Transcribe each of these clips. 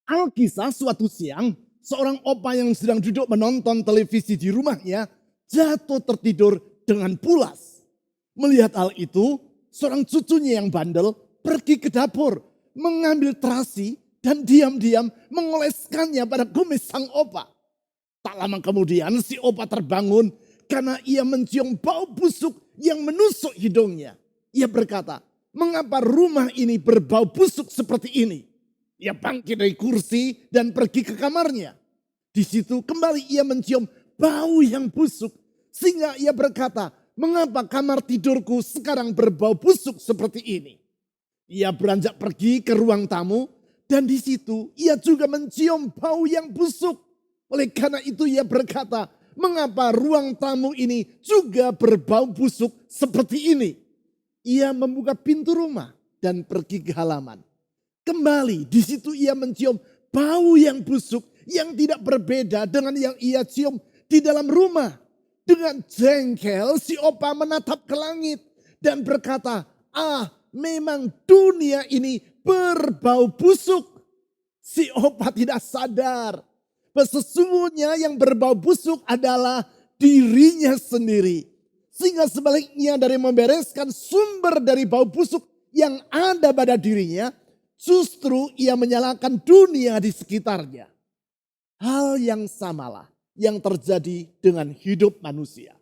Alkisah suatu siang, seorang opa yang sedang duduk menonton televisi di rumahnya jatuh tertidur dengan pulas. Melihat hal itu, seorang cucunya yang bandel pergi ke dapur, mengambil terasi dan diam-diam mengoleskannya pada kumis sang opa. Tak lama kemudian si opa terbangun karena ia mencium bau busuk yang menusuk hidungnya. Ia berkata, "Mengapa rumah ini berbau busuk seperti ini?" Ia bangkit dari kursi dan pergi ke kamarnya. Di situ kembali ia mencium bau yang busuk. Sehingga ia berkata, "Mengapa kamar tidurku sekarang berbau busuk seperti ini?" Ia beranjak pergi ke ruang tamu dan di situ ia juga mencium bau yang busuk. Oleh karena itu ia berkata, "Mengapa ruang tamu ini juga berbau busuk seperti ini?" Ia membuka pintu rumah dan pergi ke halaman. Kembali di situ ia mencium bau yang busuk yang tidak berbeda dengan yang ia cium di dalam rumah. Dengan jengkel si opa menatap ke langit dan berkata, memang dunia ini berbau busuk." Si opa tidak sadar bahwa sesungguhnya yang berbau busuk adalah dirinya sendiri. Sehingga sebaliknya dari membereskan sumber dari bau busuk yang ada pada dirinya, justru ia menyalahkan dunia di sekitarnya. Hal yang samalah yang terjadi dengan hidup manusia.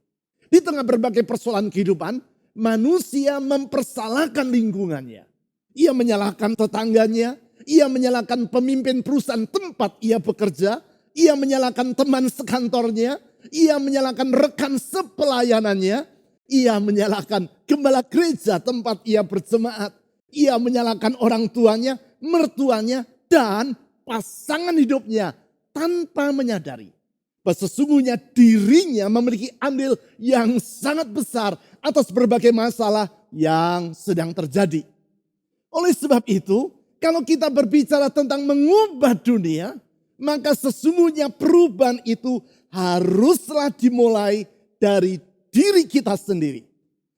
Di tengah berbagai persoalan kehidupan, manusia mempersalahkan lingkungannya. Ia menyalahkan tetangganya, ia menyalahkan pemimpin perusahaan tempat ia bekerja, ia menyalahkan teman sekantornya, ia menyalahkan rekan sepelayanannya, ia menyalahkan gembala gereja tempat ia berjemaat, ia menyalahkan orang tuanya, mertuanya, dan pasangan hidupnya tanpa menyadari bahwa sesungguhnya dirinya memiliki andil yang sangat besar atas berbagai masalah yang sedang terjadi. Oleh sebab itu, kalau kita berbicara tentang mengubah dunia, maka sesungguhnya perubahan itu haruslah dimulai dari diri kita sendiri.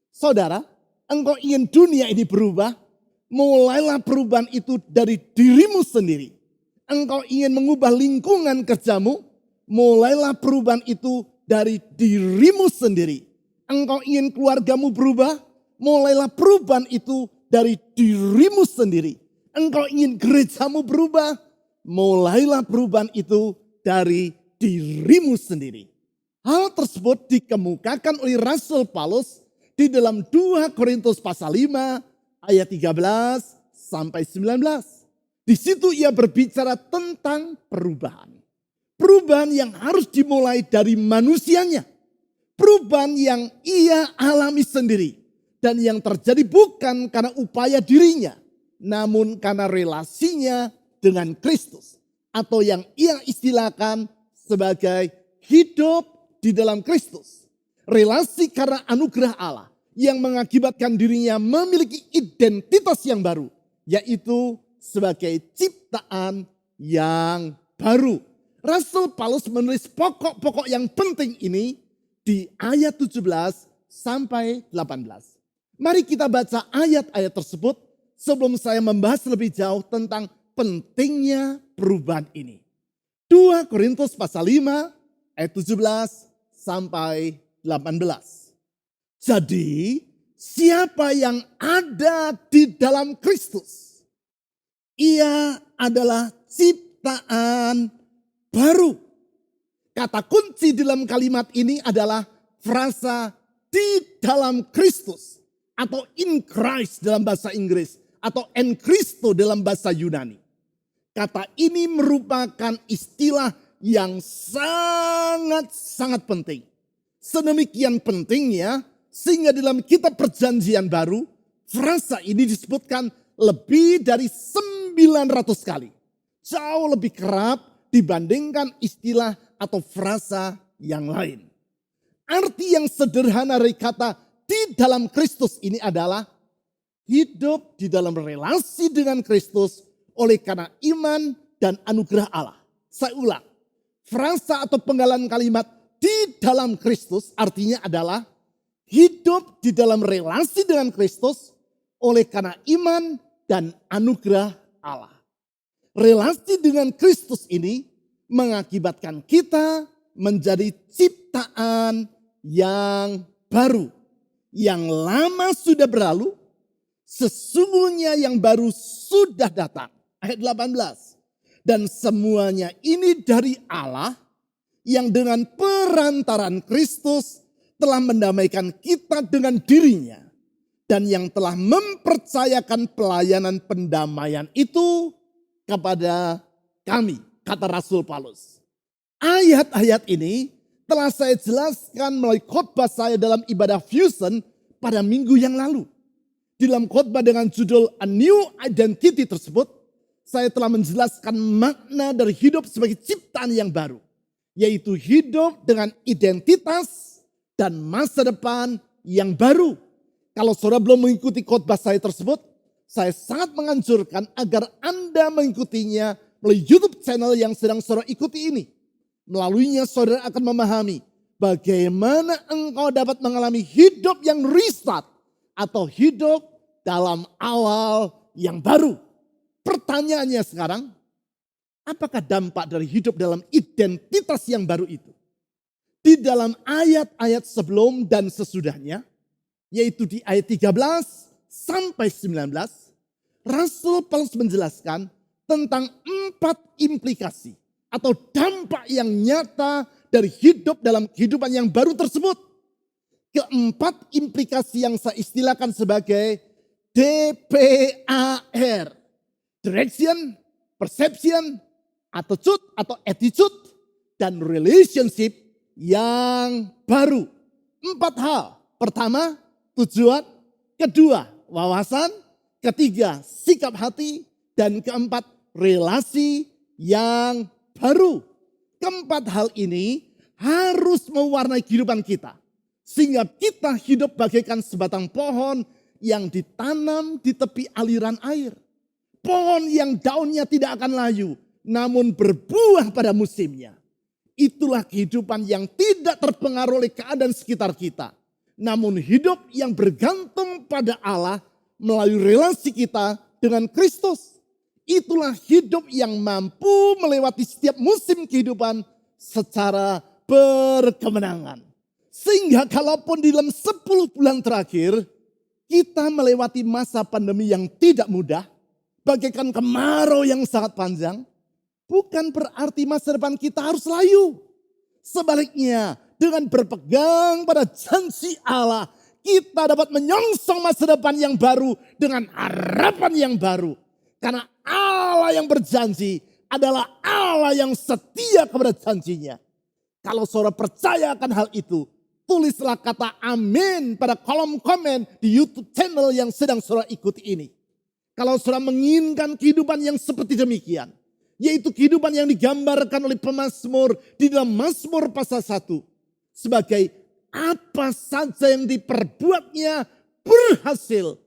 Saudara, engkau ingin dunia ini berubah, mulailah perubahan itu dari dirimu sendiri. Engkau ingin mengubah lingkungan kerjamu, mulailah perubahan itu dari dirimu sendiri. Engkau ingin keluargamu berubah, mulailah perubahan itu dari dirimu sendiri. Engkau ingin gerejamu berubah, mulailah perubahan itu dari dirimu sendiri. Hal tersebut dikemukakan oleh Rasul Paulus di dalam 2 Korintus pasal 5 ayat 13 sampai 19. Di situ ia berbicara tentang perubahan. Perubahan yang harus dimulai dari manusianya. Perubahan yang ia alami sendiri. Dan yang terjadi bukan karena upaya dirinya, namun karena relasinya dengan Kristus. Atau yang ia istilahkan sebagai hidup di dalam Kristus. Relasi karena anugerah Allah yang mengakibatkan dirinya memiliki identitas yang baru. Yaitu sebagai ciptaan yang baru. Rasul Paulus menulis pokok-pokok yang penting ini di ayat 17 sampai 18. Mari kita baca ayat-ayat tersebut sebelum saya membahas lebih jauh tentang pentingnya perubahan ini. 2 Korintus pasal 5 ayat 17 sampai 18. Jadi siapa yang ada di dalam Kristus, ia adalah ciptaan baru. Kata kunci dalam kalimat ini adalah frasa di dalam Kristus. Atau in Christ dalam bahasa Inggris. Atau en Christo dalam bahasa Yunani. Kata ini merupakan istilah yang sangat-sangat penting. Sedemikian pentingnya sehingga dalam kitab perjanjian baru, frasa ini disebutkan lebih dari 900 kali. Jauh lebih kerap dibandingkan istilah atau frasa yang lain. Arti yang sederhana dari kata di dalam Kristus ini adalah hidup di dalam relasi dengan Kristus oleh karena iman dan anugerah Allah. Saya ulang, frasa atau penggalan kalimat di dalam Kristus artinya adalah hidup di dalam relasi dengan Kristus oleh karena iman dan anugerah Allah. relasi dengan Kristus ini mengakibatkan kita menjadi ciptaan yang baru. Yang lama sudah berlalu, sesungguhnya yang baru sudah datang. Ayat 18. Dan semuanya ini dari Allah yang dengan perantaran Kristus telah mendamaikan kita dengan dirinya. Dan yang telah mempercayakan pelayanan pendamaian itu kepada kami, kata Rasul Paulus. Ayat-ayat ini telah saya jelaskan melalui khotbah saya dalam ibadah Fusion pada minggu yang lalu. Di dalam khotbah dengan judul A New Identity tersebut, saya telah menjelaskan makna dari hidup sebagai ciptaan yang baru. Yaitu hidup dengan identitas dan masa depan yang baru. Kalau saudara belum mengikuti khotbah saya tersebut, saya sangat menganjurkan agar Anda mengikutinya melalui YouTube channel yang sedang saudara ikuti ini. Melaluinya saudara akan memahami bagaimana engkau dapat mengalami hidup yang restart atau hidup dalam awal yang baru. Pertanyaannya sekarang, apakah dampak dari hidup dalam identitas yang baru itu? Di dalam ayat-ayat sebelum dan sesudahnya, yaitu di ayat 13 sampai 19, Rasul Paulus menjelaskan tentang 4 implikasi atau dampak yang nyata dari hidup dalam kehidupan yang baru tersebut. Keempat implikasi yang saya istilahkan sebagai DPAR. Direction, Perception, Attitude, dan Relationship yang baru. 4 hal. Pertama, tujuan. Kedua, wawasan. Ketiga, sikap hati. Dan keempat, relasi yang baru. Keempat hal ini harus mewarnai kehidupan kita. Sehingga kita hidup bagaikan sebatang pohon yang ditanam di tepi aliran air. Pohon yang daunnya tidak akan layu, namun berbuah pada musimnya. Itulah kehidupan yang tidak terpengaruh oleh keadaan sekitar kita. Namun hidup yang bergantung pada Allah melalui relasi kita dengan Kristus. Itulah hidup yang mampu melewati setiap musim kehidupan secara berkemenangan. Sehingga kalaupun di dalam 10 bulan terakhir kita melewati masa pandemi yang tidak mudah, bagaikan kemarau yang sangat panjang, bukan berarti masa depan kita harus layu. Sebaliknya, dengan berpegang pada janji Allah, kita dapat menyongsong masa depan yang baru dengan harapan yang baru. Karena Allah yang berjanji adalah Allah yang setia kepada janjinya. Kalau saudara percaya akan hal itu, tulislah kata amin pada kolom komen di YouTube channel yang sedang saudara ikuti ini. Kalau saudara menginginkan kehidupan yang seperti demikian, yaitu kehidupan yang digambarkan oleh pemazmur di dalam Mazmur pasal 1. Sebagai apa saja yang diperbuatnya berhasil.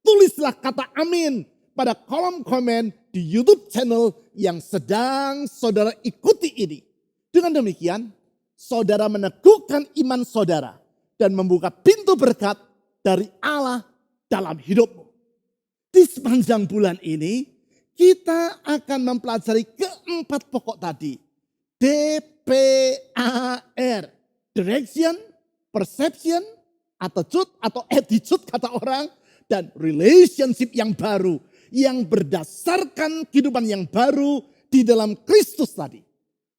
Tulislah kata amin pada kolom komen di YouTube channel yang sedang saudara ikuti ini. Dengan demikian, saudara meneguhkan iman saudara dan membuka pintu berkat dari Allah dalam hidupmu. Di sepanjang bulan ini, kita akan mempelajari keempat pokok tadi. DPAR. Direction, Perception, Attitude kata orang. Dan relationship yang baru. Yang berdasarkan kehidupan yang baru di dalam Kristus tadi.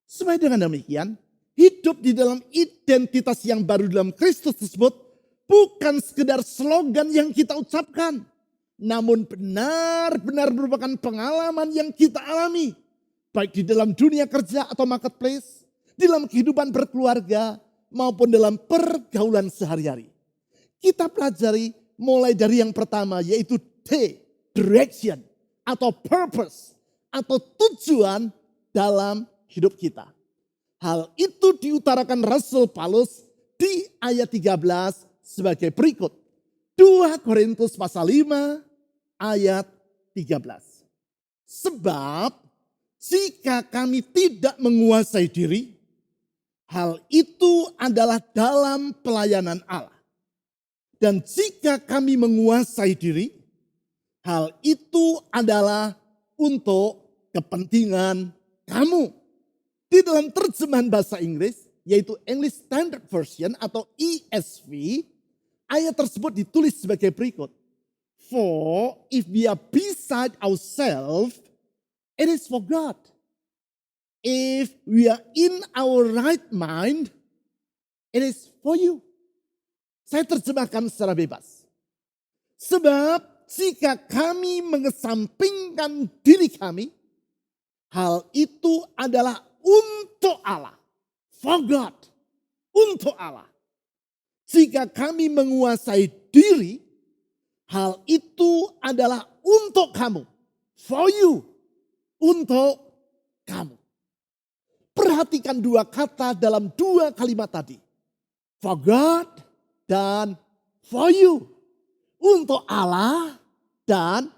Supaya dengan demikian, hidup di dalam identitas yang baru dalam Kristus tersebut bukan sekedar slogan yang kita ucapkan. Namun benar-benar merupakan pengalaman yang kita alami. Baik di dalam dunia kerja atau marketplace, di dalam kehidupan berkeluarga, maupun dalam pergaulan sehari-hari. Kita pelajari mulai dari yang pertama yaitu D, direction atau purpose atau tujuan dalam hidup kita. Hal itu diutarakan Rasul Paulus di ayat 13 sebagai berikut. 2 Korintus pasal 5 ayat 13. Sebab jika kami tidak menguasai diri, hal itu adalah dalam pelayanan Allah. Dan jika kami menguasai diri, hal itu adalah untuk kepentingan kamu. Di dalam terjemahan bahasa Inggris, yaitu English Standard Version atau ESV, ayat tersebut ditulis sebagai berikut. For if we are beside ourselves, it is for God. If we are in our right mind, it is for you. Saya terjemahkan secara bebas. Sebab jika kami mengesampingkan diri kami, hal itu adalah untuk Allah. For God. Untuk Allah. Jika kami menguasai diri, hal itu adalah untuk kamu. For you. Untuk kamu. Perhatikan dua kata dalam dua kalimat tadi. For God dan for you. Untuk Allah dan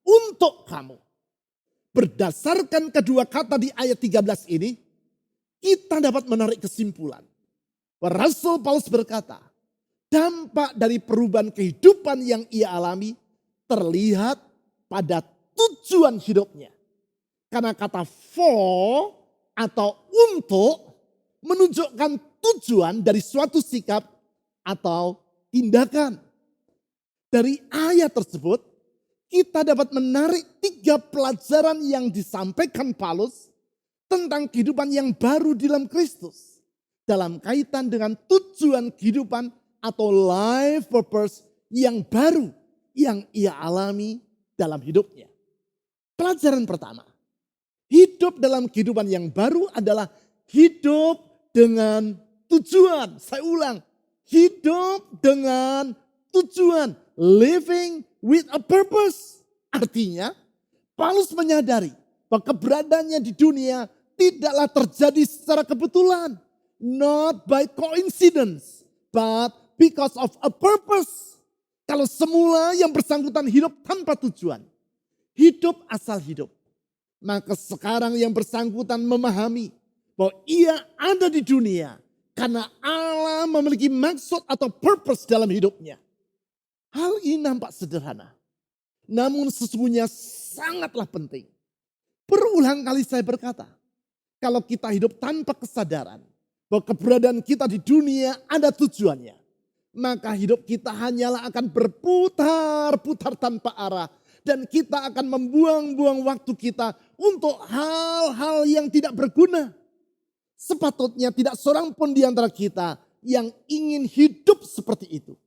untuk kamu. Berdasarkan kedua kata di ayat 13 ini, kita dapat menarik kesimpulan. Rasul Paulus berkata, dampak dari perubahan kehidupan yang ia alami terlihat pada tujuan hidupnya. Karena kata for atau untuk menunjukkan tujuan dari suatu sikap atau tindakan. Dari ayat tersebut, kita dapat menarik 3 pelajaran yang disampaikan Paulus tentang kehidupan yang baru di dalam Kristus. Dalam kaitan dengan tujuan kehidupan atau life purpose yang baru yang ia alami dalam hidupnya. Pelajaran pertama. Hidup dalam kehidupan yang baru adalah hidup dengan tujuan. Saya ulang. Hidup dengan tujuan. Living with a purpose. Artinya, Paulus menyadari bahwa keberadaannya di dunia tidaklah terjadi secara kebetulan. Not by coincidence, but because of a purpose. Kalau semula yang bersangkutan hidup tanpa tujuan. Hidup asal hidup. Maka sekarang yang bersangkutan memahami bahwa ia ada di dunia karena Allah memiliki maksud atau purpose dalam hidupnya. Hal ini nampak sederhana, namun sesungguhnya sangatlah penting. Berulang kali saya berkata, kalau kita hidup tanpa kesadaran bahwa keberadaan kita di dunia ada tujuannya, maka hidup kita hanyalah akan berputar-putar tanpa arah. Dan kita akan membuang-buang waktu kita untuk hal-hal yang tidak berguna. Sepatutnya tidak seorang pun di antara kita yang ingin hidup seperti itu.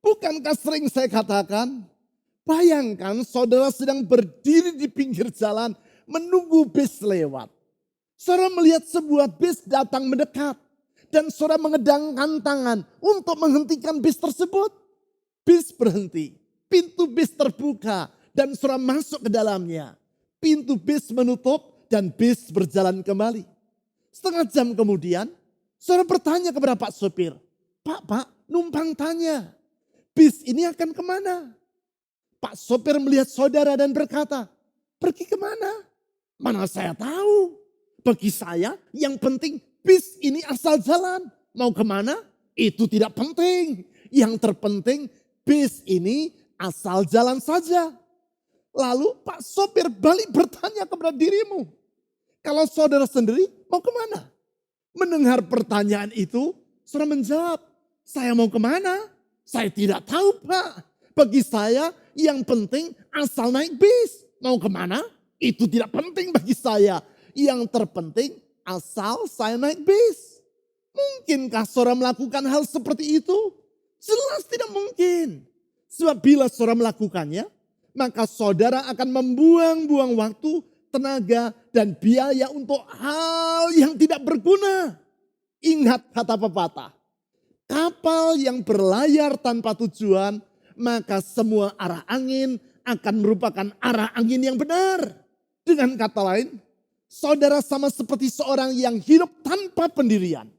Bukankah sering saya katakan, bayangkan saudara sedang berdiri di pinggir jalan menunggu bis lewat. Saudara melihat sebuah bis datang mendekat. Dan saudara mengedangkan tangan untuk menghentikan bis tersebut. Bis berhenti, pintu bis terbuka. Dan saudara masuk ke dalamnya. Pintu bis menutup dan bis berjalan kembali. Setengah jam kemudian, saudara bertanya kepada Pak sopir. Pak, numpang tanya. Bis ini akan kemana? Pak sopir melihat saudara dan berkata, pergi kemana? Mana saya tahu. Bagi saya yang penting bis ini asal jalan. Mau kemana? Itu tidak penting. Yang terpenting bis ini asal jalan saja. Lalu Pak sopir balik bertanya kepada dirimu. Kalau saudara sendiri mau kemana? Mendengar pertanyaan itu, saudara menjawab, saya mau kemana? Saya tidak tahu Pak. Bagi saya yang penting asal naik bis. Mau kemana? Itu tidak penting bagi saya. Yang terpenting asal saya naik bis. Mungkinkah saudara melakukan hal seperti itu? Jelas tidak mungkin. Sebab bila saudara melakukannya, maka saudara akan membuang-buang waktu, tenaga, dan biaya untuk hal yang tidak berguna. Ingat kata pepatah, kapal yang berlayar tanpa tujuan, maka semua arah angin akan merupakan arah angin yang benar. Dengan kata lain, saudara sama seperti seorang yang hidup tanpa pendirian.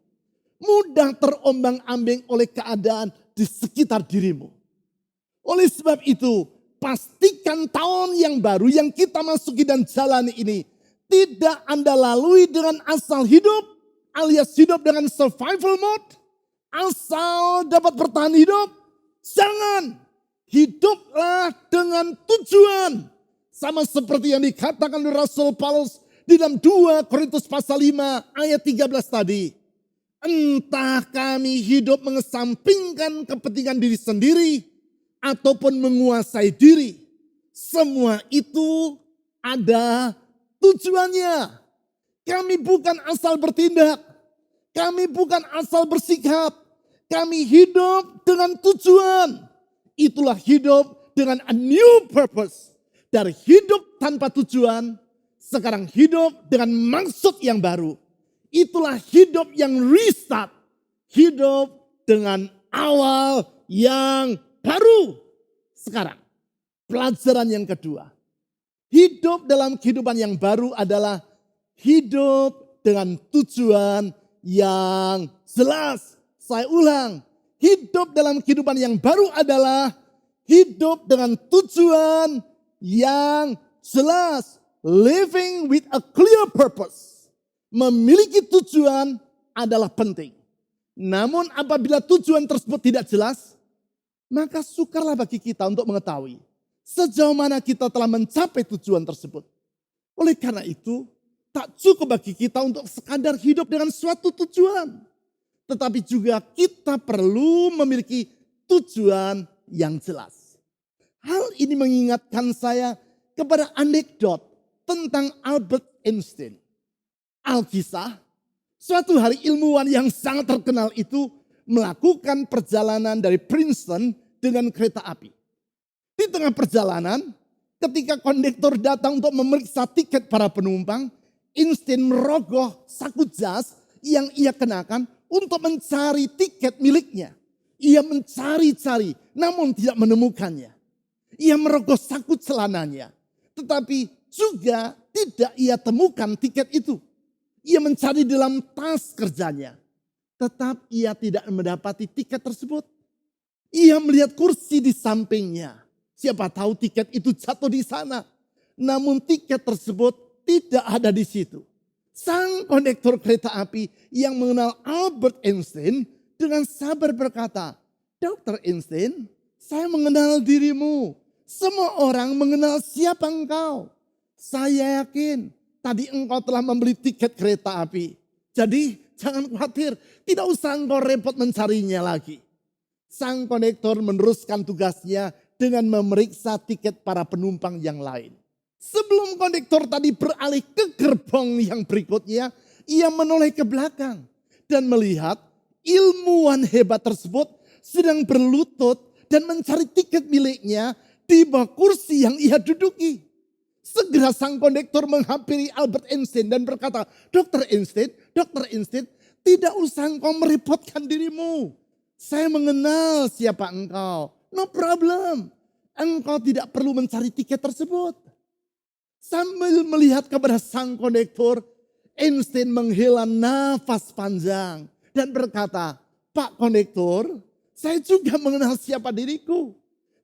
Mudah terombang-ambing oleh keadaan di sekitar dirimu. Oleh sebab itu, pastikan tahun yang baru yang kita masuki dan jalani ini tidak Anda lalui dengan asal hidup alias hidup dengan survival mode. Asal dapat bertahan hidup. Jangan. Hiduplah dengan tujuan. Sama seperti yang dikatakan oleh Rasul Paulus di dalam 2 Korintus pasal 5 ayat 13 tadi. Entah kami hidup mengesampingkan kepentingan diri sendiri ataupun menguasai diri. Semua itu ada tujuannya. Kami bukan asal bertindak. Kami bukan asal bersikap. Kami hidup dengan tujuan. Itulah hidup dengan a new purpose. Dari hidup tanpa tujuan, sekarang hidup dengan maksud yang baru. Itulah hidup yang restart. Hidup dengan awal yang baru. Sekarang, pelajaran yang kedua. Hidup dalam kehidupan yang baru adalah hidup dengan tujuan yang jelas. Saya ulang, hidup dalam kehidupan yang baru adalah hidup dengan tujuan yang jelas. Living with a clear purpose. Memiliki tujuan adalah penting. Namun apabila tujuan tersebut tidak jelas, maka sukarlah bagi kita untuk mengetahui sejauh mana kita telah mencapai tujuan tersebut. Oleh karena itu, tak cukup bagi kita untuk sekadar hidup dengan suatu tujuan. Tetapi juga kita perlu memiliki tujuan yang jelas. Hal ini mengingatkan saya kepada anekdot tentang Albert Einstein. Alkisah, suatu hari ilmuwan yang sangat terkenal itu melakukan perjalanan dari Princeton dengan kereta api. Di tengah perjalanan, ketika kondektur datang untuk memeriksa tiket para penumpang, Einstein merogoh saku jas yang ia kenakan untuk mencari tiket miliknya. Ia mencari-cari namun tidak menemukannya. Ia merogoh saku celananya. Tetapi juga tidak ia temukan tiket itu. Ia mencari dalam tas kerjanya. Tetap ia tidak mendapati tiket tersebut. Ia melihat kursi di sampingnya. Siapa tahu tiket itu jatuh di sana. Namun tiket tersebut tidak ada di situ. Sang kondektur kereta api yang mengenal Albert Einstein dengan sabar berkata, Dr. Einstein, saya mengenal dirimu. Semua orang mengenal siapa engkau. Saya yakin tadi engkau telah membeli tiket kereta api. Jadi jangan khawatir, tidak usah engkau repot mencarinya lagi. Sang kondektur meneruskan tugasnya dengan memeriksa tiket para penumpang yang lain. Sebelum kondektur tadi beralih ke gerbong yang berikutnya, ia menoleh ke belakang dan melihat ilmuwan hebat tersebut sedang berlutut dan mencari tiket miliknya di bawah kursi yang ia duduki. Segera sang kondektur menghampiri Albert Einstein dan berkata, Dr. Einstein, tidak usah engkau merepotkan dirimu. Saya mengenal siapa engkau. No problem. Engkau tidak perlu mencari tiket tersebut. Sambil melihat kepada sang kondektur, Einstein menghela nafas panjang dan berkata, Pak kondektur, saya juga mengenal siapa diriku.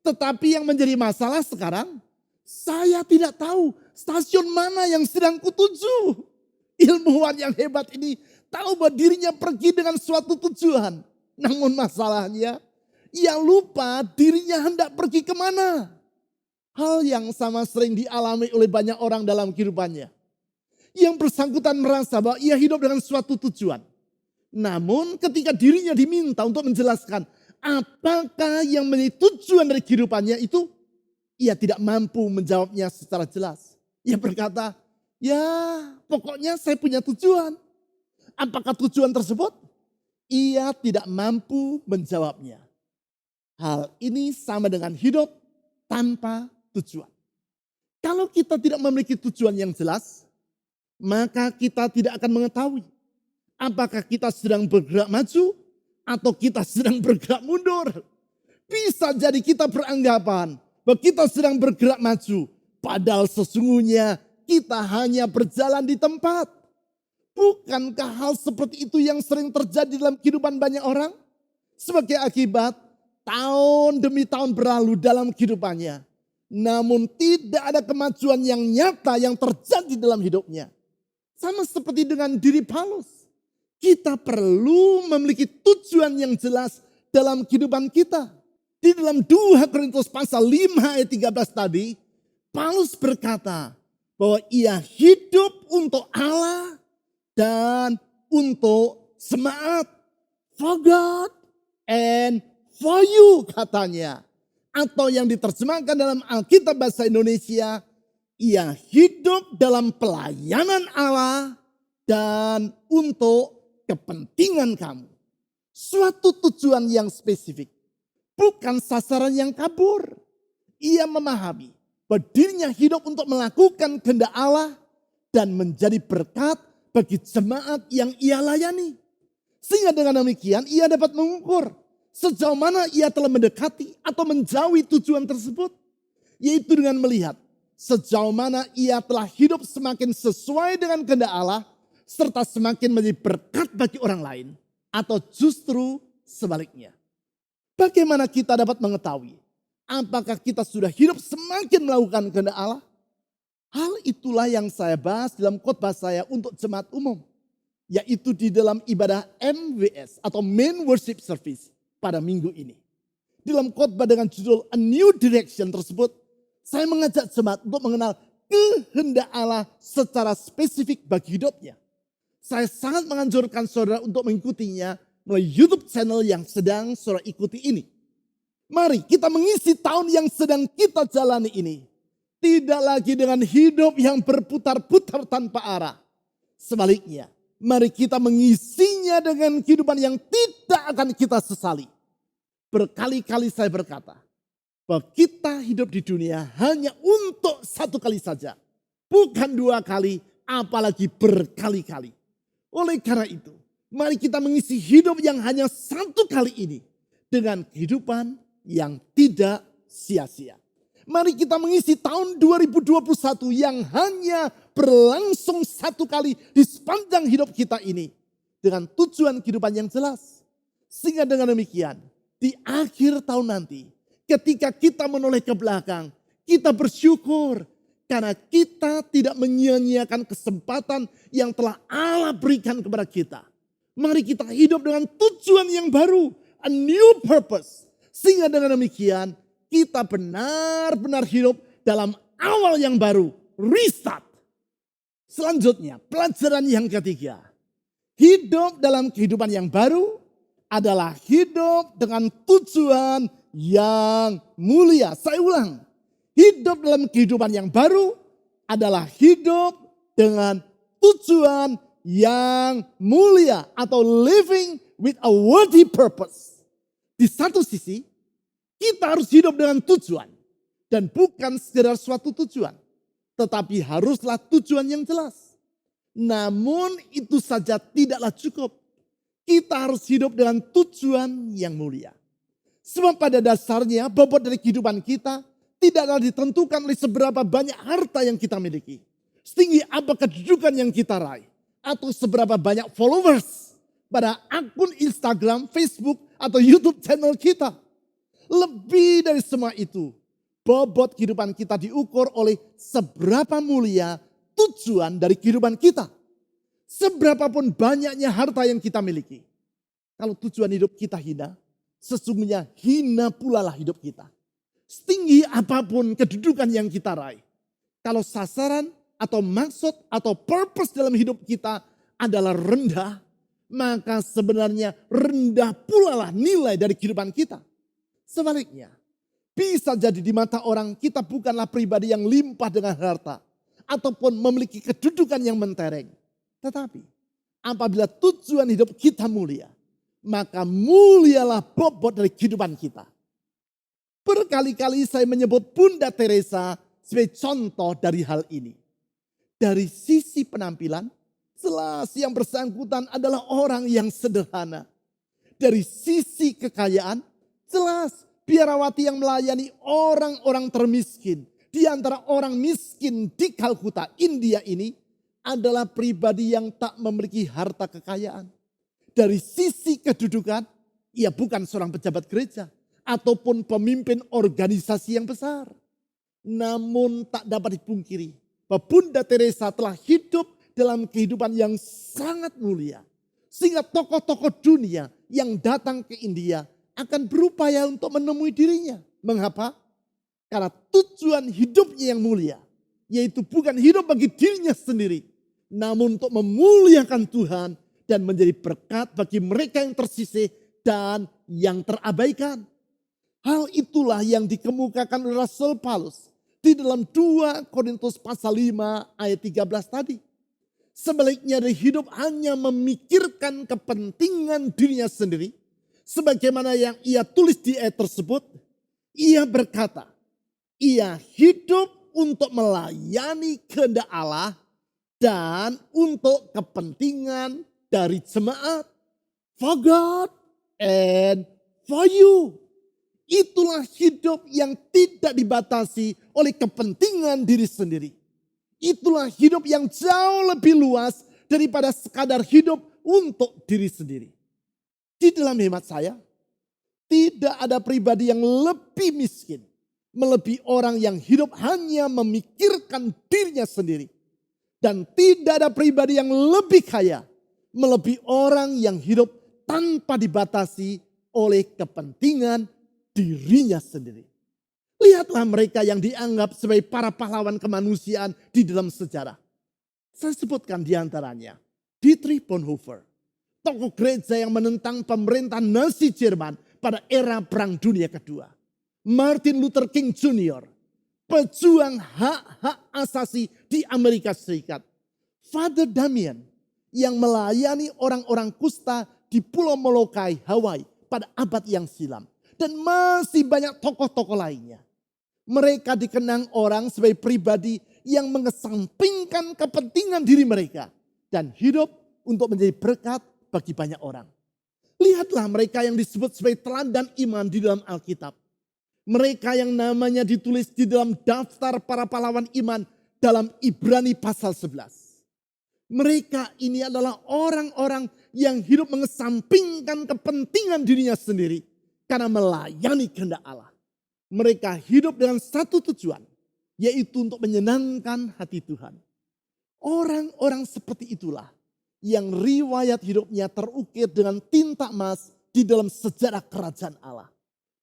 Tetapi yang menjadi masalah sekarang, saya tidak tahu stasiun mana yang sedang kutuju. Ilmuwan yang hebat ini tahu bahwa dirinya pergi dengan suatu tujuan. Namun masalahnya, ia lupa dirinya hendak pergi kemana. Hal yang sama sering dialami oleh banyak orang dalam kehidupannya. Yang bersangkutan merasa bahwa ia hidup dengan suatu tujuan. Namun ketika dirinya diminta untuk menjelaskan apakah yang menjadi tujuan dari kehidupannya itu, ia tidak mampu menjawabnya secara jelas. Ia berkata, ya pokoknya saya punya tujuan. Apakah tujuan tersebut? Ia tidak mampu menjawabnya. Hal ini sama dengan hidup tanpa tujuan. Kalau kita tidak memiliki tujuan yang jelas, maka kita tidak akan mengetahui apakah kita sedang bergerak maju atau kita sedang bergerak mundur. Bisa jadi kita beranggapan bahwa kita sedang bergerak maju, padahal sesungguhnya kita hanya berjalan di tempat. Bukankah hal seperti itu yang sering terjadi dalam kehidupan banyak orang? Sebagai akibat, tahun demi tahun berlalu dalam kehidupannya. Namun tidak ada kemajuan yang nyata yang terjadi dalam hidupnya. Sama seperti dengan diri Paulus. Kita perlu memiliki tujuan yang jelas dalam kehidupan kita. Di dalam 2 Korintus pasal 5 ayat 13 tadi, Paulus berkata bahwa ia hidup untuk Allah dan untuk jemaat. For God and for you katanya. Atau yang diterjemahkan dalam Alkitab bahasa Indonesia, ia hidup dalam pelayanan Allah dan untuk kepentingan kamu. Suatu tujuan yang spesifik, bukan sasaran yang kabur. Ia memahami bahwa dirinya hidup untuk melakukan kehendak Allah dan menjadi berkat bagi jemaat yang ia layani. Sehingga dengan demikian ia dapat mengukur sejauh mana ia telah mendekati atau menjauhi tujuan tersebut. Yaitu dengan melihat sejauh mana ia telah hidup semakin sesuai dengan kehendak Allah serta semakin menjadi berkat bagi orang lain atau justru sebaliknya. Bagaimana kita dapat mengetahui apakah kita sudah hidup semakin melakukan kehendak Allah? Hal itulah yang saya bahas dalam khotbah saya untuk jemaat umum. Yaitu di dalam ibadah MWS atau Main Worship Service pada minggu ini. Dalam khotbah dengan judul A New Direction tersebut, saya mengajak jemaat untuk mengenal kehendak Allah secara spesifik bagi hidupnya. Saya sangat menganjurkan saudara untuk mengikutinya melalui YouTube channel yang sedang saudara ikuti ini. Mari kita mengisi tahun yang sedang kita jalani ini. Tidak lagi dengan hidup yang berputar-putar tanpa arah. Sebaliknya, mari kita mengisinya dengan kehidupan yang tidak akan kita sesali. Berkali-kali saya berkata, bahwa kita hidup di dunia hanya untuk satu kali saja. Bukan dua kali, apalagi berkali-kali. Oleh karena itu, mari kita mengisi hidup yang hanya satu kali ini dengan kehidupan yang tidak sia-sia. Mari kita mengisi tahun 2021 yang hanya berlangsung satu kali di sepanjang hidup kita ini. Dengan tujuan kehidupan yang jelas. Sehingga dengan demikian, di akhir tahun nanti, ketika kita menoleh ke belakang, kita bersyukur. Karena kita tidak menyia-nyiakan kesempatan yang telah Allah berikan kepada kita. Mari kita hidup dengan tujuan yang baru. A new purpose. Sehingga dengan demikian, kita benar-benar hidup dalam awal yang baru. Restart. Selanjutnya, pelajaran yang ketiga. Hidup dalam kehidupan yang baru adalah hidup dengan tujuan yang mulia. Saya ulang. Hidup dalam kehidupan yang baru adalah hidup dengan tujuan yang mulia. Atau living with a worthy purpose. Di satu sisi, kita harus hidup dengan tujuan. Dan bukan sekedar suatu tujuan. Tetapi haruslah tujuan yang jelas. Namun itu saja tidaklah cukup. Kita harus hidup dengan tujuan yang mulia. Sebab pada dasarnya bobot dari kehidupan kita tidaklah ditentukan oleh seberapa banyak harta yang kita miliki. Setinggi apa kedudukan yang kita raih. Atau seberapa banyak followers pada akun Instagram, Facebook, atau YouTube channel kita. Lebih dari semua itu, bobot kehidupan kita diukur oleh seberapa mulia tujuan dari kehidupan kita. Seberapapun banyaknya harta yang kita miliki. Kalau tujuan hidup kita hina, sesungguhnya hina pula lah hidup kita. Setinggi apapun kedudukan yang kita raih. Kalau sasaran atau maksud atau purpose dalam hidup kita adalah rendah, maka sebenarnya rendah pula lah nilai dari kehidupan kita. Sebaliknya, bisa jadi di mata orang kita bukanlah pribadi yang limpah dengan harta. Ataupun memiliki kedudukan yang mentereng. Tetapi apabila tujuan hidup kita mulia, maka mulialah bobot dari kehidupan kita. Berkali-kali saya menyebut Bunda Teresa sebagai contoh dari hal ini. Dari sisi penampilan, jelas yang bersangkutan adalah orang yang sederhana. Dari sisi kekayaan, jelas biarawati yang melayani orang-orang termiskin. Di antara orang miskin di Kalkuta, India ini adalah pribadi yang tak memiliki harta kekayaan. Dari sisi kedudukan, ia bukan seorang pejabat gereja ataupun pemimpin organisasi yang besar. Namun tak dapat dipungkiri bahwa Bunda Teresa telah hidup dalam kehidupan yang sangat mulia. Sehingga tokoh-tokoh dunia yang datang ke India akan berupaya untuk menemui dirinya. Mengapa? Karena tujuan hidupnya yang mulia, yaitu bukan hidup bagi dirinya sendiri, namun untuk memuliakan Tuhan dan menjadi berkat bagi mereka yang tersisih dan yang terabaikan. Hal itulah yang dikemukakan oleh Rasul Paulus di dalam 2 Korintus pasal 5 ayat 13 tadi. Sebaliknya dari hidup hanya memikirkan kepentingan dirinya sendiri, sebagaimana yang ia tulis di ayat tersebut, ia berkata, ia hidup untuk melayani kehendak Allah dan untuk kepentingan dari jemaat. For God and for you. Itulah hidup yang tidak dibatasi oleh kepentingan diri sendiri. Itulah hidup yang jauh lebih luas daripada sekadar hidup untuk diri sendiri. Di dalam hemat saya, tidak ada pribadi yang lebih miskin melebihi orang yang hidup hanya memikirkan dirinya sendiri. Dan tidak ada pribadi yang lebih kaya melebihi orang yang hidup tanpa dibatasi oleh kepentingan dirinya sendiri. Lihatlah mereka yang dianggap sebagai para pahlawan kemanusiaan di dalam sejarah. Saya sebutkan di antaranya Dietrich Bonhoeffer, tokoh gereja yang menentang pemerintah Nazi Jerman pada era Perang Dunia Kedua. Martin Luther King Jr., pejuang hak-hak asasi di Amerika Serikat. Father Damien yang melayani orang-orang kusta di Pulau Molokai, Hawaii pada abad yang silam. Dan masih banyak tokoh-tokoh lainnya. Mereka dikenang orang sebagai pribadi yang mengesampingkan kepentingan diri mereka. Dan hidup untuk menjadi berkat bagi banyak orang. Lihatlah mereka yang disebut sebagai teladan iman di dalam Alkitab. Mereka yang namanya ditulis di dalam daftar para pahlawan iman dalam Ibrani pasal 11. Mereka ini adalah orang-orang yang hidup mengesampingkan kepentingan dirinya sendiri karena melayani kehendak Allah. Mereka hidup dengan satu tujuan, yaitu untuk menyenangkan hati Tuhan. Orang-orang seperti itulah yang riwayat hidupnya terukir dengan tinta emas di dalam sejarah kerajaan Allah.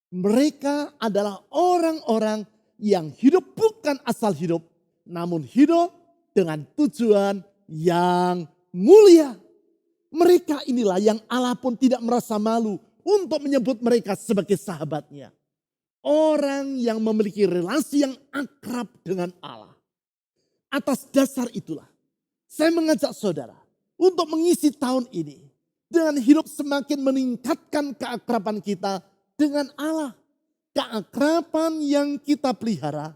Mereka adalah orang-orang yang hidup bukan asal hidup, namun hidup dengan tujuan yang mulia. Mereka inilah yang Allah pun tidak merasa malu untuk menyebut mereka sebagai sahabatnya. Orang yang memiliki relasi yang akrab dengan Allah. Atas dasar itulah, saya mengajak saudara untuk mengisi tahun ini dengan hidup semakin meningkatkan keakraban kita dengan Allah. Keakraban yang kita pelihara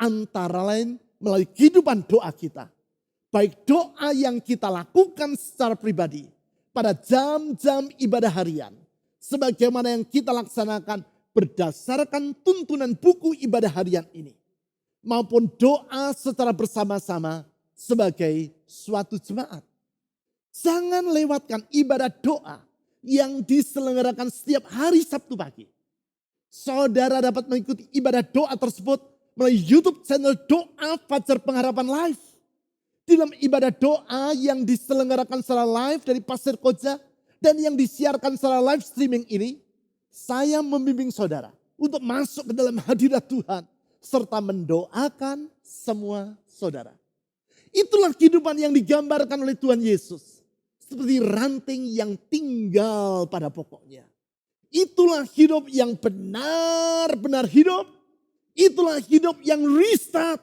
antara lain melalui kehidupan doa kita. Baik doa yang kita lakukan secara pribadi pada jam-jam ibadah harian. Sebagaimana yang kita laksanakan berdasarkan tuntunan buku ibadah harian ini. Maupun doa secara bersama-sama sebagai suatu jemaat. Jangan lewatkan ibadah doa yang diselenggarakan setiap hari Sabtu pagi. Saudara dapat mengikuti ibadah doa tersebut melalui YouTube channel Doa Fajar Pengharapan Live. Di dalam ibadah doa yang diselenggarakan secara live dari Pasir Koja dan yang disiarkan secara live streaming ini, saya membimbing saudara untuk masuk ke dalam hadirat Tuhan serta mendoakan semua saudara. Itulah kehidupan yang digambarkan oleh Tuhan Yesus. Seperti ranting yang tinggal pada pokoknya. Itulah hidup yang benar-benar hidup. Itulah hidup yang restart.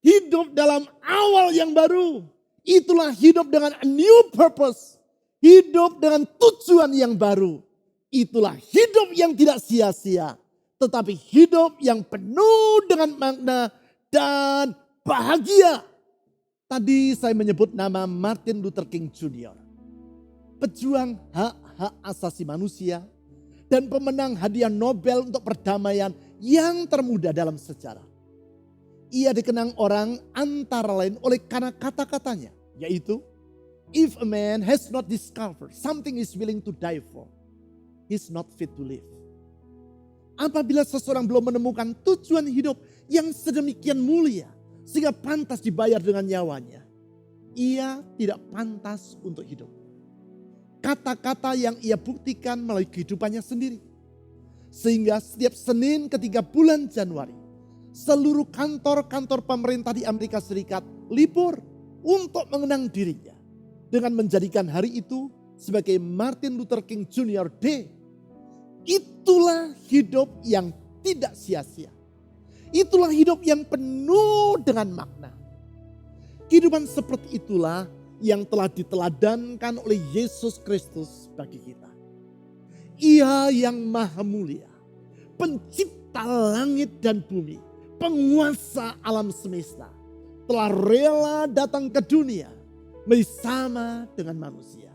Hidup dalam awal yang baru. Itulah hidup dengan a new purpose. Hidup dengan tujuan yang baru. Itulah hidup yang tidak sia-sia. Tetapi hidup yang penuh dengan makna dan bahagia. Tadi saya menyebut nama Martin Luther King Jr. Pejuang hak-hak asasi manusia dan pemenang hadiah Nobel untuk perdamaian yang termuda dalam sejarah. Ia dikenang orang antara lain oleh karena kata-katanya, yaitu, if a man has not discovered something he's willing to die for, he's not fit to live. Apabila seseorang belum menemukan tujuan hidup yang sedemikian mulia, sehingga pantas dibayar dengan nyawanya, ia tidak pantas untuk hidup. Kata-kata yang ia buktikan melalui kehidupannya sendiri. Sehingga setiap Senin ketiga bulan Januari, seluruh kantor-kantor pemerintah di Amerika Serikat libur untuk mengenang dirinya. Dengan menjadikan hari itu sebagai Martin Luther King Jr. Day. Itulah hidup yang tidak sia-sia. Itulah hidup yang penuh dengan makna. Kehidupan seperti itulah yang telah diteladankan oleh Yesus Kristus bagi kita. Ia yang maha mulia, pencipta langit dan bumi, penguasa alam semesta, telah rela datang ke dunia bersama dengan manusia.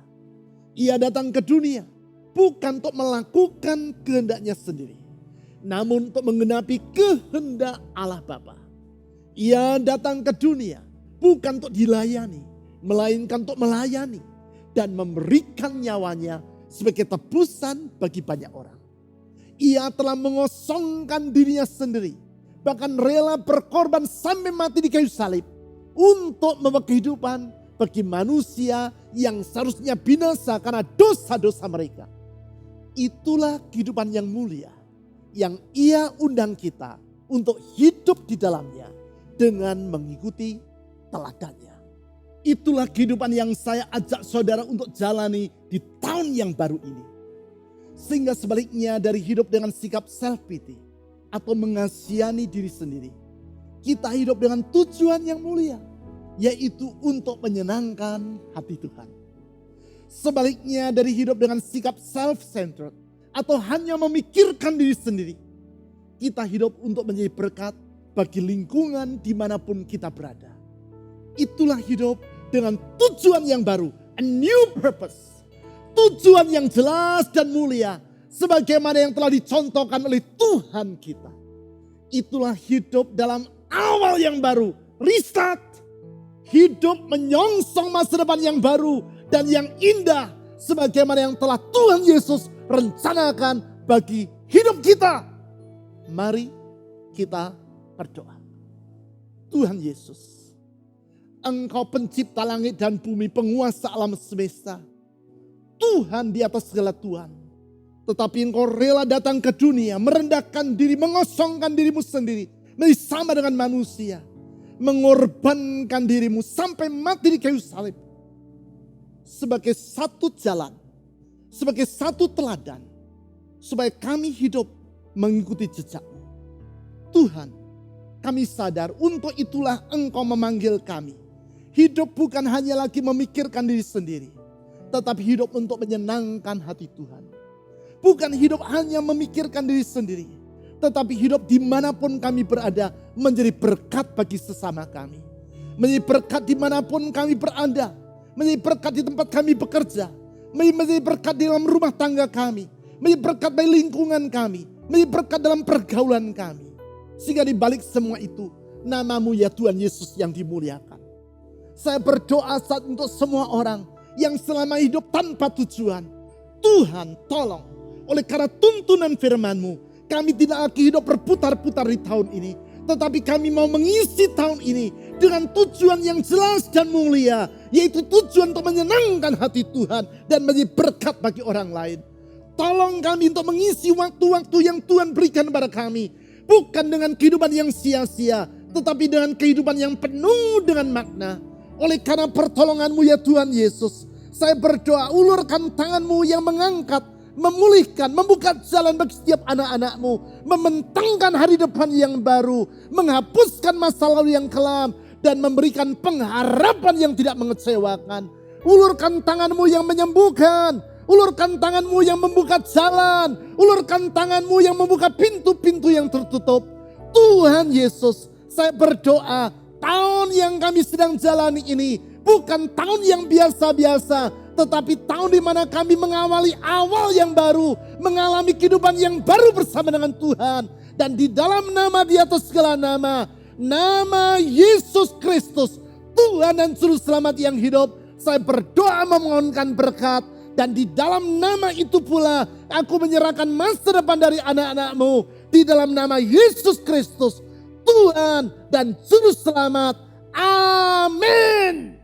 Ia datang ke dunia bukan untuk melakukan kehendaknya sendiri, namun untuk menggenapi kehendak Allah Bapa. Ia datang ke dunia bukan untuk dilayani, melainkan untuk melayani dan memberikan nyawanya sebagai tebusan bagi banyak orang. Ia telah mengosongkan dirinya sendiri, bahkan rela berkorban sampai mati di kayu salib untuk membawa kehidupan bagi manusia yang seharusnya binasa karena dosa-dosa mereka. Itulah kehidupan yang mulia yang ia undang kita untuk hidup di dalamnya dengan mengikuti teladannya. Itulah kehidupan yang saya ajak saudara untuk jalani di tahun yang baru ini. Sehingga sebaliknya dari hidup dengan sikap self-pity atau mengasihani diri sendiri, kita hidup dengan tujuan yang mulia, yaitu untuk menyenangkan hati Tuhan. Sebaliknya dari hidup dengan sikap self-centered atau hanya memikirkan diri sendiri, kita hidup untuk menjadi berkat bagi lingkungan dimanapun kita berada. Itulah hidup dengan tujuan yang baru, a new purpose. Tujuan yang jelas dan mulia, sebagaimana yang telah dicontohkan oleh Tuhan kita. Itulah hidup dalam awal yang baru, restart. Hidup menyongsong masa depan yang baru dan yang indah, sebagaimana yang telah Tuhan Yesus rencanakan bagi hidup kita. Mari kita berdoa. Tuhan Yesus, Engkau pencipta langit dan bumi, penguasa alam semesta, Tuhan di atas segala Tuhan. Tetapi Engkau rela datang ke dunia, merendahkan diri, mengosongkan dirimu sendiri, bersama dengan manusia, mengorbankan dirimu sampai mati di kayu salib. Sebagai satu jalan, sebagai satu teladan, supaya kami hidup mengikuti jejak-Mu. Tuhan, kami sadar untuk itulah Engkau memanggil kami. Hidup bukan hanya lagi memikirkan diri sendiri, tetapi hidup untuk menyenangkan hati Tuhan. Bukan hidup hanya memikirkan diri sendiri, tetapi hidup dimanapun kami berada menjadi berkat bagi sesama kami. Menjadi berkat dimanapun kami berada, menjadi berkat di tempat kami bekerja, menjadi berkat di dalam rumah tangga kami, menjadi berkat bagi lingkungan kami, menjadi berkat dalam pergaulan kami. Sehingga di balik semua itu, nama-Mu ya Tuhan Yesus yang dimuliakan. Saya berdoa saat untuk semua orang yang selama hidup tanpa tujuan. Tuhan tolong, oleh karena tuntunan firman-Mu, kami tidak lagi hidup berputar-putar di tahun ini. Tetapi kami mau mengisi tahun ini dengan tujuan yang jelas dan mulia. Yaitu tujuan untuk menyenangkan hati Tuhan dan menjadi berkat bagi orang lain. Tolong kami untuk mengisi waktu-waktu yang Tuhan berikan kepada kami. Bukan dengan kehidupan yang sia-sia, tetapi dengan kehidupan yang penuh dengan makna. Oleh karena pertolongan-Mu ya Tuhan Yesus, saya berdoa ulurkan tangan-Mu yang mengangkat, memulihkan, membuka jalan bagi setiap anak-anak-Mu, membentangkan hari depan yang baru, menghapuskan masa lalu yang kelam, dan memberikan pengharapan yang tidak mengecewakan. Ulurkan tangan-Mu yang menyembuhkan, ulurkan tangan-Mu yang membuka jalan, ulurkan tangan-Mu yang membuka pintu-pintu yang tertutup. Tuhan Yesus, saya berdoa tahun yang kami sedang jalani ini bukan tahun yang biasa-biasa, tetapi tahun di mana kami mengawali awal yang baru, mengalami kehidupan yang baru bersama dengan Tuhan. Dan di dalam nama di atas segala nama, nama Yesus Kristus, Tuhan dan Juru Selamat yang hidup, saya berdoa memohonkan berkat. Dan di dalam nama itu pula aku menyerahkan masa depan dari anak-anak-Mu. Di dalam nama Yesus Kristus, Tuhan dan Juru Selamat. Amin.